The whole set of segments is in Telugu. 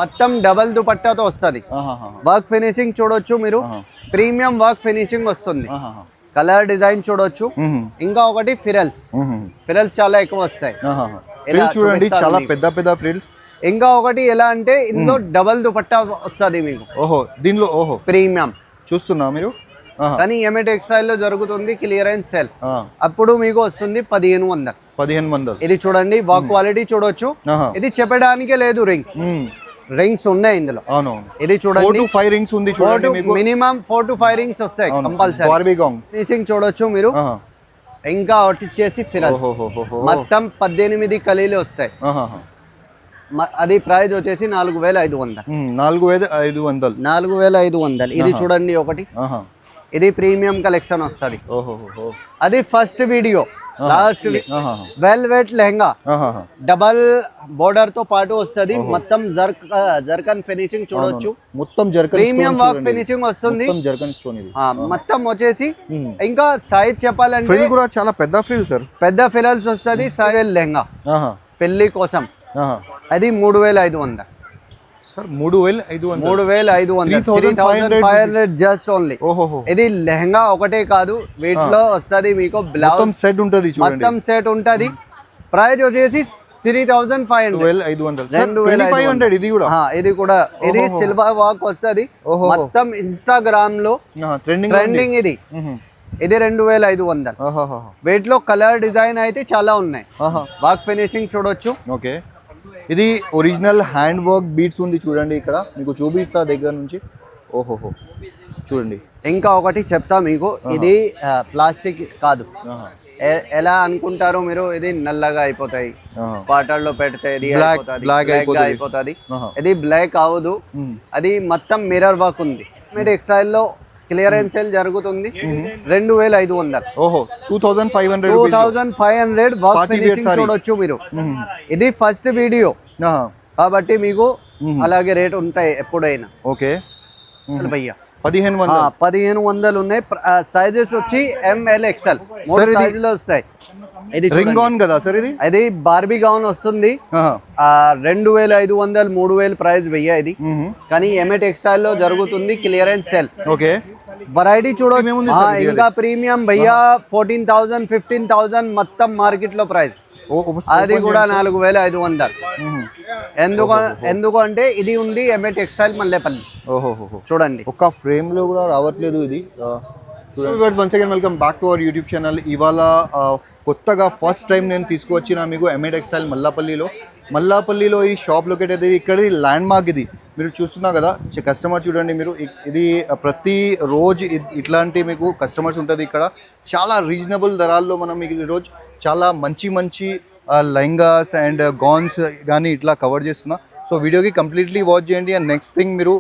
మొత్తం డబల్ దుపట్టాతో వస్తుంది. వర్క్ ఫినిషింగ్ చూడొచ్చు మీరు, ప్రీమియం వర్క్ ఫినిషింగ్ వస్తుంది. కలర్ డిజైన్ చూడొచ్చు. ఇంకా ఒకటి ఫిరల్స్ చాలా ఎక్కువ వస్తాయి చూడండి, చాలా పెద్ద పెద్ద ఫ్రిల్స్. ఇంకా ఒకటి ఎలా అంటే ఇందులో డబల్ దుపట్టా వస్తుంది మీకు. దీనిలో ప్రీమియం చూస్తున్నా మీరు. కానీ ఎంఏ టెక్స్టైల్ లో జరుగుతుంది క్లియరెన్స్ సేల్. అప్పుడు మీకు వస్తుంది 1500. ఇది చూడండి, వర్క్ క్వాలిటీ చూడొచ్చు. ఇది చెప్పడానికే లేదు, రింగ్స్ ఉన్నాయి ఇందులో. ఇది చూడండి, 5 రింగ్స్ ఉంది చూడండి, మినిమం 4 to 5 రింగ్స్ వస్తాయి కంపల్సరీ. ఫినిషింగ్ చూడొచ్చు మీరు. ఇంకా ఒకటి వచ్చేసి ఫిరల్స్ మొత్తం 18 కలీలు వస్తాయి. అది ప్రైస్ వచ్చేసి 4500. ఇది చూడండి ఒకటి, ఇది ప్రీమియం కలెక్షన్ వస్తుంది. అది first video. Last velvet lehenga double border తో పాటు వస్తుంది. మొత్తం జర్కన్ ఫినిషింగ్ చూడొచ్చు. మొత్తం ప్రీమియం వర్క్ ఫినిషింగ్ వస్తుంది. మొత్తం వచ్చేసి ఇంకా సైజ్ చెప్పాలంటే కూడా చాలా పెద్ద ఫ్రిల్ సార్, పెద్ద ఫిరల్స్ వస్తుంది. సైజ్ లెహంగా పెళ్లి కోసం అది 3500 సార్. 3500 just only. ఇది లెహంగా ఒకటే కాదు, వీటిలో వస్తుంది మీకు బ్లౌజ్ సెట్ ఉంటది, మొత్తం సెట్ ఉంటది. ప్రైస్ వచ్చేసి 3500. ఇది కూడా ఇది సిల్వర్ వర్క్ వస్తుంది. మొత్తం ఇన్స్టాగ్రామ్ లో ట్రెండింగ్ ఇది. ఇది 2500. వీటిలో కలర్ డిజైన్ అయితే చాలా ఉన్నాయి. వర్క్ ఫినిషింగ్ చూడొచ్చు. ఓకే, ఇది ఒరిజినల్ హ్యాండ్ వర్క్ బీట్స్ ఉంది చూడండి, ఇక్కడ మీకు చూపిస్తా దగ్గర నుంచి. చూడండి. ఇంకా ఒకటి చెప్తా మీకు, ఇది ప్లాస్టిక్ కాదు. ఎలా అనుకుంటారో మీరు, ఇది నల్లగా అయిపోతాయి, వాటర్ లో పెడితే ఇది బ్లాక్ అయిపోతుంది. ఇది బ్లాక్ అవ్వదు, అది మొత్తం మిర్రర్ వర్క్ ఉంది. టెక్స్టైల్ లో క్లియరెన్స్ సేల్ జరుగుతుంది 2500. 2500 వర్క్ ఫినిషింగ్ చూడొచ్చు మీరు. ఇది ఫస్ట్ వీడియో కాబట్టి మీకు అలాగే రేట్ ఉంటాయి ఎప్పుడైనా. ఓకే భయ్యా 1500 ఉన్నాయి. సైజెస్ వచ్చి ML XL 3 సైజులు వస్తాయి. ఇది రింగ్ గౌన్ కదా సార్, ఇది బార్బీ గౌన్ వస్తుంది. 2500 3000 ప్రైస్ భయ్యా ఇది. కానీ ఎంఏ టెక్స్టైల్ లో జరుగుతుంది క్లియరెన్స్ సేల్. ఓకే, వెరైటీ చూడొచ్చు. ఇంకా ప్రీమియం భయ్యా 14,000 15,000 మొత్తం మార్కెట్ లో ప్రైస్. అది కూడా 4500. ఎందుకంటే ఇది ఉంది ఎంఏ టెక్స్టైల్ మల్లేపల్లి. చూడండి, ఒక ఫ్రేమ్ లో కూడా రావట్లేదు ఇది. Once again welcome back to our YouTube channel. ఇవాళ కొత్తగా ఫస్ట్ టైం నేను తీసుకువచ్చిన మీకు ఎంఏ టెక్స్టైల్ మల్లాపల్లిలో ఈ షాప్ లొకేట్ అయితే ఇక్కడ ల్యాండ్ మార్క్. ఇది మీరు చూస్తున్నారు కదా, కస్టమర్ చూడండి మీరు. ఇది ప్రతి రోజు ఇట్లాంటి మీకు కస్టమర్స్ ఉంటుంది ఇక్కడ. చాలా రీజనబుల్ ధరల్లో మనం మీకు ఈరోజు చాలా మంచి లెహంగాస్ అండ్ గౌన్స్ కానీ ఇట్లా కవర్ చేస్తున్నా. సో వీడియోకి కంప్లీట్లీ వాచ్ చేయండి. అండ్ నెక్స్ట్ థింగ్, మీరు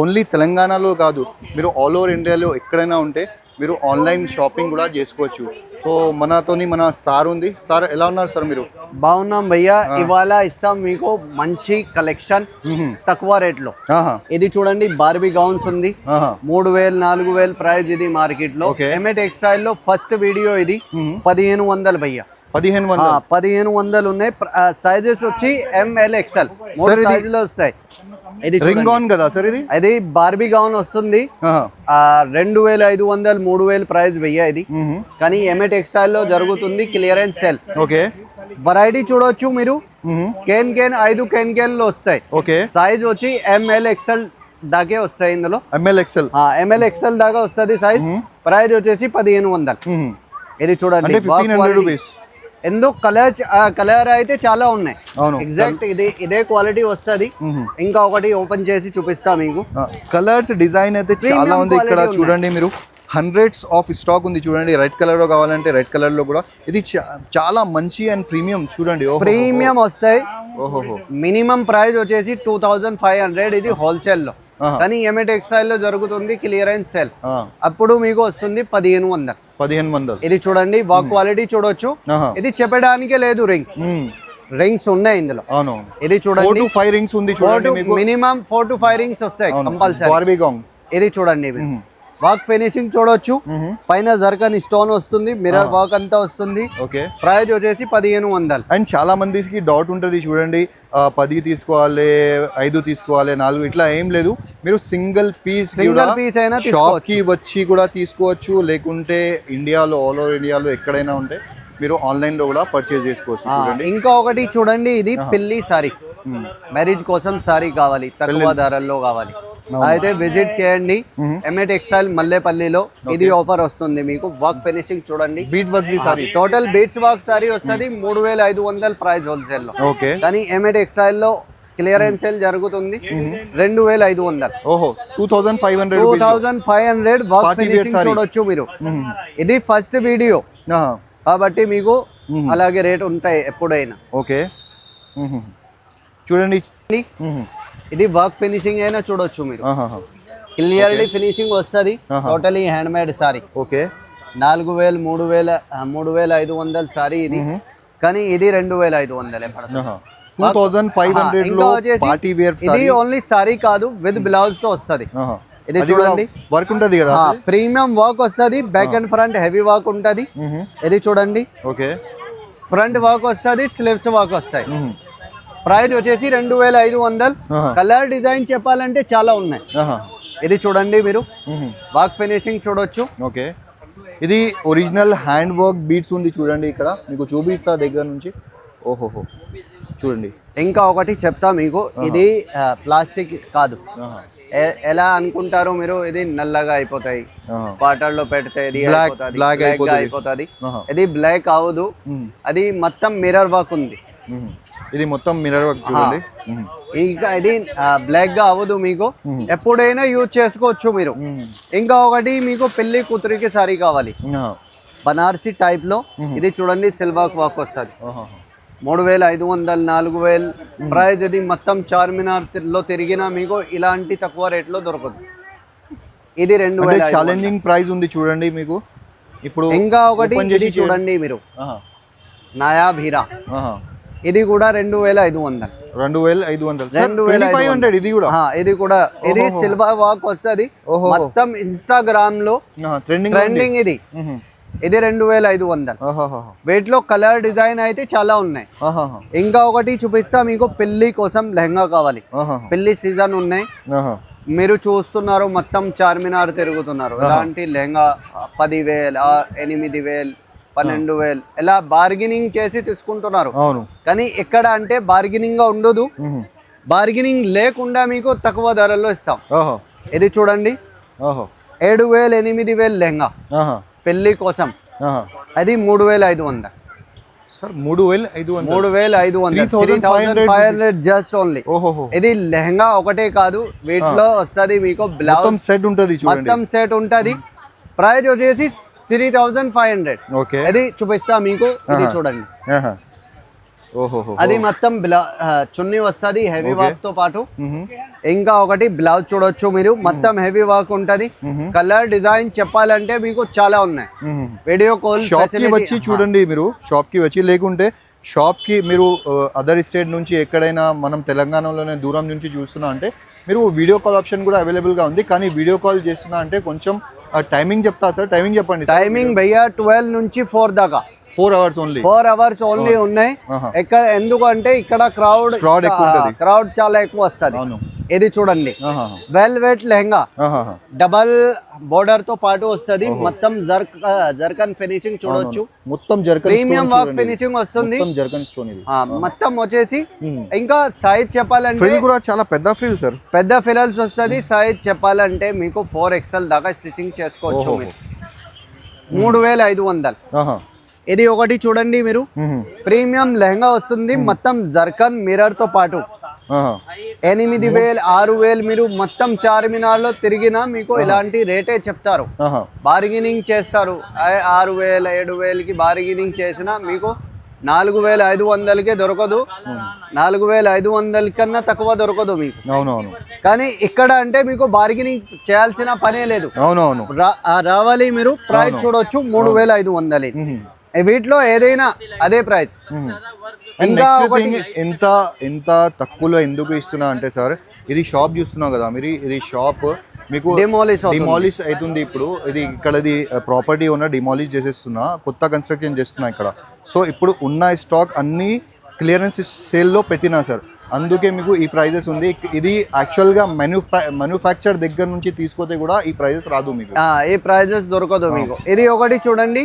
ఓన్లీ తెలంగాణలో కాదు, మీరు ఆల్ ఓవర్ ఇండియాలో ఎక్కడైనా ఉంటే మీరు ఆన్లైన్ షాపింగ్ కూడా చేసుకోవచ్చు. సో మనతోని మన సార్ ఉంది. సార్ ఎలా ఉన్నారు సార్ మీరు? బాగున్నాం భయ్యా. ఇవాళ ఇస్తాం మీకు మంచి కలెక్షన్ తక్కువ రేట్ లో. ఇది చూడండి, బార్బీ గౌన్స్ ఉంది. 3000 4000 ప్రైస్ ఇది మార్కెట్ లో. ఎంఏ టెక్స్టైల్ లో ఫస్ట్ వీడియో ఇది. 1500 భయ్యా. 1500 ఉన్నాయి. సైజెస్ వచ్చి ML XL 3 సైజులు వస్తాయి. ఇది రింగ్ గౌన్ కదా సార్, ఇది బార్బీ గౌన్ వస్తుంది. 2500 3000 ప్రైస్ భయ్యా ఇది. కానీ ఎంఏ టెక్స్టైల్ లో జరుగుతుంది క్లియరెన్స్ సేల్. ఓకే, వెరైటీ చూడొచ్చు మీరు. కేన్ 5 కేన్ లో వస్తాయి. ఓకే, సైజ్ వచ్చి ML XL దాకే వస్తాయి. ఇందులో ML XL దాకా వస్తుంది సైజ్. ప్రైస్ వచ్చేసి 1500. ఇది చూడండి, 1500 రూపీస్. ఎందుకు కలర్ అయితే చాలా ఉన్నాయి. ఎగ్జాక్ట్ ఇదే క్వాలిటీ వస్తుంది. ఇంకా ఒకటి ఓపెన్ చేసి చూపిస్తా మీకు. కలర్స్ డిజైన్ అయితే చాలా ఉంది ఇక్కడ చూడండి మీరు. హండ్రెడ్స్ ఆఫ్ స్టాక్ ఉంది చూడండి. రెడ్ కలర్ లో కావాలంటే రెడ్ కలర్ లో కూడా. ఇది చాలా మంచి అండ్ ప్రీమియం చూడండి. ప్రీమియం వస్తాయి. మినిమం ప్రైస్ వచ్చేసి 2500. ఇది హోల్సేల్ లో. కానీ ఎంఏ టెక్స్టైల్ లో జరుగుతుంది క్లియరెన్స్ సేల్. అప్పుడు మీకు వస్తుంది 1500. ఇది చూడండి, వర్క్ క్వాలిటీ చూడొచ్చు. ఇది చెప్పడానికే లేదు, రింగ్స్ ఉన్నాయి ఇందులో. ఇది చూడండి, 4 to 5 రింగ్స్ ఉంది చూడండి. మినిమం 4 to 5 రింగ్స్ వస్తాయి కంపల్సరీ. ఇది చూడండి, వర్క్ ఫినిషింగ్ చూడొచ్చు, పైన జర్కన్ స్టోన్ వస్తుంది, మిర్రర్ వర్క్ అంతా వస్తుంది. ఓకే, ప్రైస్ వచ్చేసి 1500. అండ్ చాలా మందికి డౌట్ ఉంటుంది చూడండి, 10 తీసుకోవాలి, 5 తీసుకోవాలి, 4 ఇట్లా ఏం లేదు. మీరు సింగిల్ పీస్ అయినా షాప్ కి వచ్చి కూడా తీసుకోవచ్చు, లేకుంటే ఇండియాలో ఆల్ ఓవర్ ఇండియాలో ఎక్కడైనా ఉంటే మీరు ఆన్లైన్ లో కూడా పర్చేజ్ చేసుకోవచ్చు. చూడండి ఇంకా ఒకటి చూడండి, ఇది పెళ్లి సారీ, మ్యారేజ్ కోసం సారీ కావాలి, తక్కువ ధరల్లో కావాలి, అయితే విజిట్ చేయండి ఎంఏ టెక్స్టైల్ మల్లేపల్లిలో. ఇది ఆఫర్ వస్తుంది మీకు. వర్క్ ఫినిషింగ్ చూడండి, bead work sorry, total beads work sorry వస్తుంది 3500 ప్రైస్ హోల్సేల్ లో. ఓకే, కానీ ఎంఏ టెక్స్టైల్ లో క్లియరెన్స్ సేల్ జరుగుతుంది 2500. ఓహో, 2500 వర్క్ ఫినిషింగ్ చూడొచ్చు మీరు. ఇది ఫస్ట్ వీడియో కాబట్టి మీకు అలాగే రేట్ ఉంటాయి ఎప్పుడైనా. ఓకే, చూడండి ఇది వర్క్ ఫినిషింగ్ అయినా చూడొచ్చు మీరు. క్లియర్లీ ఫినిషింగ్ వస్తుంది, totally hand made sorry. Okay, 4000 3500 sorry ఇది, కానీ ఇది 2500 ఇది ఓన్లీ సారీ కాదు, విత్ బ్లౌజ్ తో వస్తుంది. ఇది చూడండి, వర్క్ ఉంటది కదా, ప్రీమియం వర్క్ వస్తుంది, back and front heavy work ఉంటది. ఇది చూడండి, ఓకే, ఫ్రంట్ వర్క్ వస్తుంది, స్లీవ్స్ వర్క్ వస్తాయి. ప్రైస్ వచ్చేసి 2500. కలర్ డిజైన్ చెప్పాలంటే చాలా ఉన్నాయి. ఇది చూడండి మీరు, వర్క్ ఫినిషింగ్ చూడొచ్చు. ఓకే, ఇది ఒరిజినల్ హ్యాండ్ వర్క్ బీట్స్ ఉంది చూడండి, ఇక్కడ మీకు చూపిస్తా దగ్గర నుంచి. ఓహోహో, చూడండి. ఇంకా ఒకటి చెప్తా మీకు, ఇది ప్లాస్టిక్ కాదు. ఎలా అనుకుంటారు మీరు, ఇది నల్లగా అయిపోతాయి, వాటర్ లో పెడితే ఇది బ్లాక్ అయిపోతుంది. ఇది బ్లాక్ అవ్వదు, అది మొత్తం మిర్రర్ వర్క్ ఉంది. ఇది మొత్తం మిర్రర్ వర్క్ చూడండి. ఇంకా ఇది బ్లాక్ గా అవ్వదు, మీకు ఎప్పుడైనా యూజ్ చేసుకోవచ్చు మీరు. ఇంకా ఒకటి మీకు పెళ్లి కూతురికి సారీ కావాలి బనారసి టైప్ లో, ఇది చూడండి సిల్వర్ వర్క్ వస్తుంది. 3500 4000 ప్రైస్. ఇది మొత్తం చార్మినార్ లో తిరిగినా మీకు ఇలాంటి తక్కువ రేట్ లో దొరకదు. ఇది 2000 ఛాలెంజింగ్ ప్రైస్ ఉంది చూడండి మీకు. ఇప్పుడు ఇంకా ఒకటి ఇది చూడండి మీరు, నాయాబ్ హీరా, ఇది కూడా 2500. 2500 ఇది కూడా. ఇది కూడా, ఇది సిల్వర్ వర్క్ వస్తుంది, మొత్తం ఇన్స్టాగ్రామ్ లో ట్రెండింగ్. ఇది 2500. వెయిట్ లో కలర్ డిజైన్ అయితే చాలా ఉన్నాయి. ఇంకా ఒకటి చూపిస్తా మీకు, పెళ్లి కోసం లెహంగా కావాలి, పెళ్లి సీజన్ ఉన్నాయి, మీరు చూస్తున్నారు మొత్తం చార్మినార్ తిరుగుతున్నారు. ఇలాంటి లెహంగా 10,000 8,000 12,000 ఇలా బార్గెనింగ్ చేసి తీసుకుంటున్నారు. కానీ ఎక్కడ అంటే బార్గెనింగ్ గా ఉండదు, బార్గెనింగ్ లేకుండా మీకు తక్కువ ధరల్లో ఇస్తాం. ఇది చూడండి, 7,000 8,000 లెహంగా పెళ్లి కోసం, అది 3,500. 3,500 జస్ట్ ఓన్లీ. ఇది లెహంగా ఒకటే కాదు, వీటిలో వస్తుంది మీకు బ్లౌజ్ సెట్ ఉంటది, మొత్తం సెట్ ఉంటది. ప్రైస్ వచ్చేసి 3,500. అది చూపిస్తా మీకు. ఇది చూడండి, అది మొత్తం చున్నీ వస్తుంది హెవీ వర్క్ తో పాటు. ఇంకా ఒకటి బ్లౌజ్ చూడొచ్చు మీరు, మొత్తం హెవీ వర్క్ ఉంటది. కలర్ డిజైన్ చెప్పాలంటే మీకు చాలా ఉన్నాయి. వీడియో కాల్ వచ్చి చూడండి మీరు, షాప్ కి వచ్చి, లేకుంటే షాప్ కి మీరు అదర్ స్టేట్ నుంచి ఎక్కడైనా మనం తెలంగాణలోనే దూరం నుంచి చూస్తున్నా అంటే మీరు వీడియో కాల్ ఆప్షన్ కూడా అవైలబుల్ గా ఉంది. కానీ వీడియో కాల్ చేస్తున్నా అంటే కొంచెం టైమింగ్ చెప్తా సార్, టైమింగ్ చెప్పండి. టైమింగ్ భయ్యా 12 నుంచి 4 దాకా, 4 hours ఓన్లీ. 4 hours ఓన్లీ ఉన్నాయి. ఇక్కడ ఎందుకు అంటే ఇక్కడ క్రౌడ్ చాలా ఎక్కువ వస్తుంది. ఇది చూడండి, వెల్వెట్ లెహంగా, డబల్ బోర్డర్ తో పాటు వస్తుంది, మొత్తం జర్కన్ ఫినిషింగ్ చూడొచ్చు, మొత్తం ప్రీమియం వర్క్ ఫినిషింగ్ వస్తుంది మొత్తం వచ్చేసి. ఇంకా సైజ్ చెప్పాలంటే కూడా చాలా పెద్ద ఫ్రిల్ సార్, పెద్ద ఫ్రిల్స్ వస్తుంది. సైజ్ చెప్పాలంటే మీకు 4XL దాకా స్టిచింగ్ చేసుకోవచ్చు మీరు. 3,500. ఇది ఒకటి చూడండి మీరు, ప్రీమియం లెహంగా వస్తుంది, మొత్తం జర్కన్ మిర్రర్ తో పాటు. 8,000 6,000 మీరు మొత్తం చార్మినార్ లో తిరిగినా మీకు ఇలాంటి రేటే చెప్తారు. బార్గెనింగ్ చేస్తారు, 6,000 7,000కి బార్గెనింగ్ చేసినా మీకు 4,500కే దొరకదు. 4,500 కన్నా తక్కువ దొరకదు మీకు. కానీ ఇక్కడ అంటే మీకు బార్గెనింగ్ చేయాల్సిన పనే లేదు. రావాలి మీరు, ప్రైస్ చూడొచ్చు 3,500. వీటిలో ఏదైనా అదే ప్రైస్. ఇంకా ఎంత తక్కువలో ఎందుకు ఇస్తున్నా అంటే సార్, ఇది షాప్ చూస్తున్నావు కదా మీరు, ఇది షాప్ మీకు డిమాలిష్ అవుతుంది ఇప్పుడు. ఇది ఇక్కడ ఇది ప్రాపర్టీ ఓనర్ డిమాలిష్ చేసేస్తున్నా, కొత్త కన్స్ట్రక్షన్ చేస్తున్నా ఇక్కడ. సో ఇప్పుడు ఉన్న స్టాక్ అన్ని క్లియరెన్స్ సేల్లో పెట్టినా సార్, అందుకే మీకు ఈ ప్రైజెస్ ఉంది. ఇది యాక్చువల్గా మ్యానుఫ్యాక్చర్ దగ్గర నుంచి తీసుకొతే కూడా ఈ ప్రైజెస్ రాదు మీకు, ఈ ప్రైజెస్ దొరకదు మీకు. ఇది ఒకటి చూడండి,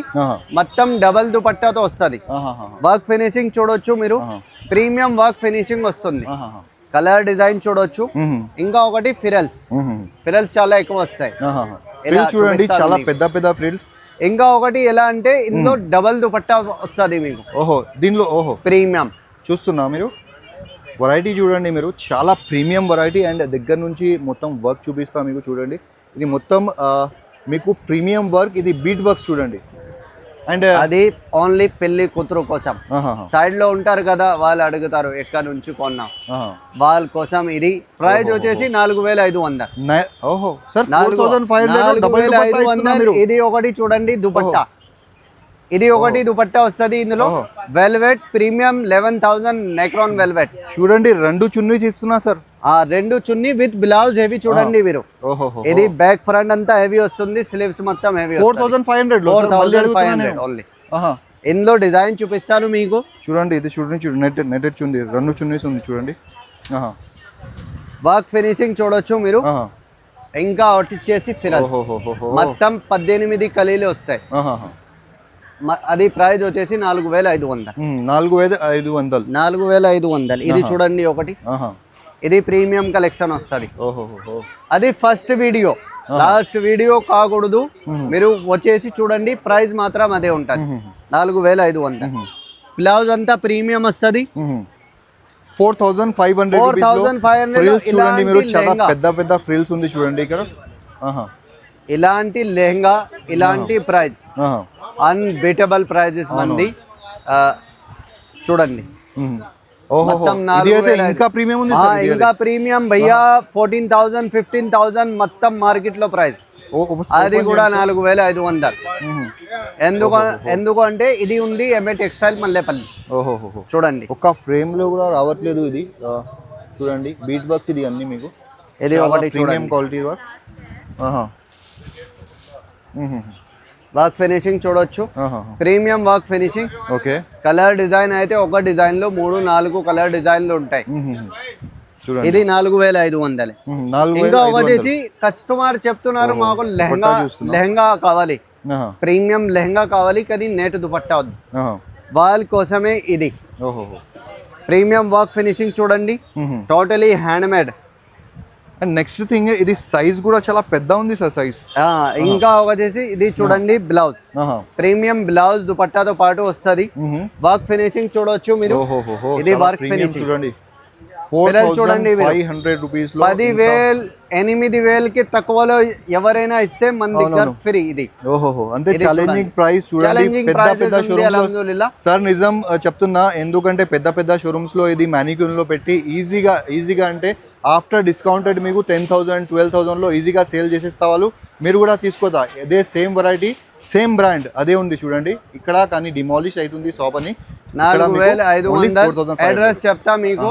మొత్తం డబల్ దుపట్టాతో వస్తుంది. వర్క్ ఫినిషింగ్ చూడొచ్చు మీరు, ప్రీమియం వర్క్ ఫినిషింగ్ వస్తుంది. కలర్ డిజైన్ చూడొచ్చు. ఇంకా ఒకటి ఫిరల్స్ చాలా ఎక్కువ వస్తాయి చూడండి, చాలా పెద్ద పెద్ద ఫ్రిల్స్. ఇంకా ఒకటి ఎలా అంటే ఇందులో డబల్ దుపట్టా వస్తుంది మీకు. దీనిలో ప్రీమియం చూస్తున్నా మీరు వెరైటీ చూడండి మీరు, చాలా ప్రీమియం వెరైటీ. అండ్ దగ్గర నుంచి మొత్తం వర్క్ చూపిస్తా మీకు. చూడండి ఇది మొత్తం మీకు ప్రీమియం వర్క్, ఇది బీట్ వర్క్ చూడండి. అండ్ అది ఓన్లీ పెళ్లి కూతురు కోసం. సైడ్ లో ఉంటారు కదా, వాళ్ళు అడుగుతారు ఎక్కడ నుంచి కొన్నా, వాళ్ళ కోసం. ఇది ప్రైస్ వచ్చేసి 4500. సార్ 4500. ఇది ఒకటి చూడండి దుపట్టా, ఇది ఒకటి దుపట్టా వస్తుంది. ఇందులో వెల్వెట్ ప్రీమియం 11000 నెక్రాన్ వెల్వెట్. చూడండి రెండు చున్నీస్ ఇస్తున్నా సార్, రెండు చున్నీ విత్ బ్లౌజ్ హెవీ చూడండి మీరు. ఇది బ్యాక్ ఫ్రంట్ అంతా హెవీ వస్తుంది, స్లీవ్స్ మొత్తం హెవీ. 4500 ఓన్లీ. ఇందులో డిజైన్ చూపిస్తాను మీకు. చూడండి ఇది చూడండి, నెటెడ్ చున్నీ, రెండు చున్నీస్ ఉంది చూడండి. వర్క్ ఫినిషింగ్ చూడొచ్చు మీరు. ఇంకా వచ్చేసి ఫిరల్స్ మొత్తం 18 కలీలు వస్తాయి. అది ప్రైస్ వచ్చేసి 4500. ఇది చూడండి ఒకటి, ఇది ప్రీమియం కలెక్షన్ వస్తుంది. అది ఫస్ట్ వీడియో, లాస్ట్ వీడియో కాకూడదు. మీరు వచ్చేసి చూడండి, ప్రైస్ మాత్రం అదే ఉంటుంది 4500. బ్లౌజ్ అంతా ప్రీమియం వస్తుంది. 4500 చూడండి మీరు, చాలా పెద్ద పెద్ద ఫ్రిల్స్ ఉంది చూడండి ఇక్కడ. ఇలాంటి లెహంగా, ఇలాంటి ప్రైస్ అన్బీటబుల్ ప్రైజెస్ మంది. చూడండి మొత్తం ఇంకా ప్రీమియం ఉంది, ఇంకా ప్రీమియం భయ్యా. 14,000 15,000 మొత్తం మార్కెట్ లో ప్రైస్. అది కూడా 4500. ఎందుకు అంటే ఇది ఉంది ఎంఏ టెక్స్టైల్ మల్లేపల్లి. చూడండి ఒక ఫ్రేమ్ లో కూడా రావట్లేదు ఇది. చూడండి బీట్ వర్క్స్ ఇది అన్ని మీకు. ఇది ఒకటి చూడండి, క్వాలిటీ వర్క్. వర్క్ ఫినిషింగ్ చూడొచ్చు, premium work finishing. Okay, colour design అయితే ఒక డిజైన్ లో 3-4 కలర్ డిజైన్లు ఉంటాయి. ఇది 4500. ఇంకా ఒకటి కస్టమర్ చెప్తున్నారు మాకు లెహంగా కావాలి, ప్రీమియం లెహంగా కావాలి, కానీ నెట్ దుపట్టా వద్దు. వాళ్ళ కోసమే ఇది ప్రీమియం వర్క్ ఫినిషింగ్ చూడండి, totally hand made. And next thing, ఇది సైజ్ కూడా చాలా పెద్ద ఉంది సార్ సైజ్. ఇంకా వచ్చేసి ఇది చూడండి బ్లౌజ్, ప్రీమియం బ్లౌజ్ దుపట్టాతో పాటు వస్తుంది. వర్క్ ఫినిషింగ్ చూడొచ్చు మీరు. ఇది వర్క్ ఫినిషింగ్ చూడండి. చూడండి 500 రూపీస్, 10,000 8,000కి తక్కువలో ఎవరైనా ఇస్తే మన దగ్గర ఫ్రీ. ఇది అంతే ఛాలెంజింగ్ ప్రైస్ చూడండి. పెద్ద పెద్ద షోరూమ్స్ సార్ నిజం చెప్తున్నా, ఎందుకంటే పెద్ద పెద్ద షోరూమ్స్ లో ఇది మ్యానిక్యూర్ లో పెట్టి ఈజీగా అంటే ఆఫ్టర్ డిస్కౌంటెడ్ మీకు 10,000 12,000 లో ఈజీగా సేల్ చేసేస్తా వాళ్ళు. మీరు కూడా తీసుకోదా, అదే సేమ్ వెరైటీ సేమ్ బ్రాండ్ అదే ఉంది చూడండి ఇక్కడ. కానీ డిమాలిష్ అవుతుంది షాప్ అని. 4500. అడ్రస్ చెప్తా మీకు,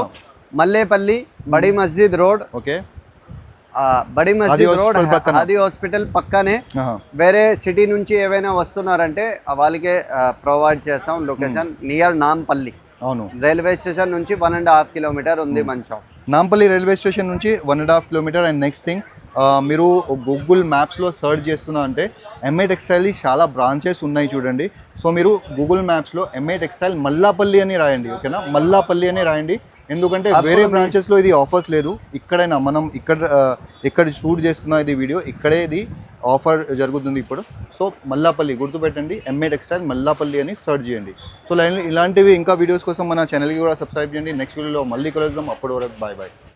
మల్లేపల్లి బడి మస్జిద్ రోడ్. ఓకే, బడి మస్జిద్ రోడ్, ఆది హాస్పిటల్ పక్కనే. వేరే సిటీ నుంచి ఏవైనా వస్తున్నారంటే వాళ్ళకే ప్రొవైడ్ చేస్తాం. Location near Nampally. అవును, రైల్వే స్టేషన్ నుంచి 1.5 కిలోమీటర్ ఉంది మన షాప్. నాంపల్లి రైల్వే స్టేషన్ నుంచి 1.5 కిలోమీటర్. అండ్ నెక్స్ట్ థింగ్, మీరు గూగుల్ మ్యాప్స్లో సర్చ్ చేస్తున్నా అంటే ఎంఏ టెక్స్టైల్ చాలా బ్రాంచెస్ ఉన్నాయి చూడండి. సో మీరు గూగుల్ మ్యాప్స్లో ఎంఏ టెక్స్టైల్ మల్లాపల్లి అని రాయండి. ఓకేనా, మల్లాపల్లి అని రాయండి. ఎందుకంటే వేరే బ్రాంచెస్లో ఇది ఆఫర్స్ లేదు. ఇక్కడైనా మనం ఇక్కడ షూట్ చేస్తున్న ఇది వీడియో, ఇక్కడే ఇది ఆఫర్ జరుగుతుంది ఇప్పుడు. సో మల్లాపల్లి గుర్తుపెట్టండి, ఎంఏ టెక్స్టైల్ మల్లాపల్లి అని సర్చ్ చేయండి. సో ఇలాంటివి ఇంకా వీడియోస్ కోసం మన ఛానల్కి కూడా సబ్స్క్రైబ్ చేయండి. నెక్స్ట్ వీడియోలో మళ్ళీ కలుద్దాం. అప్పటి వరకు బాయ్ బాయ్.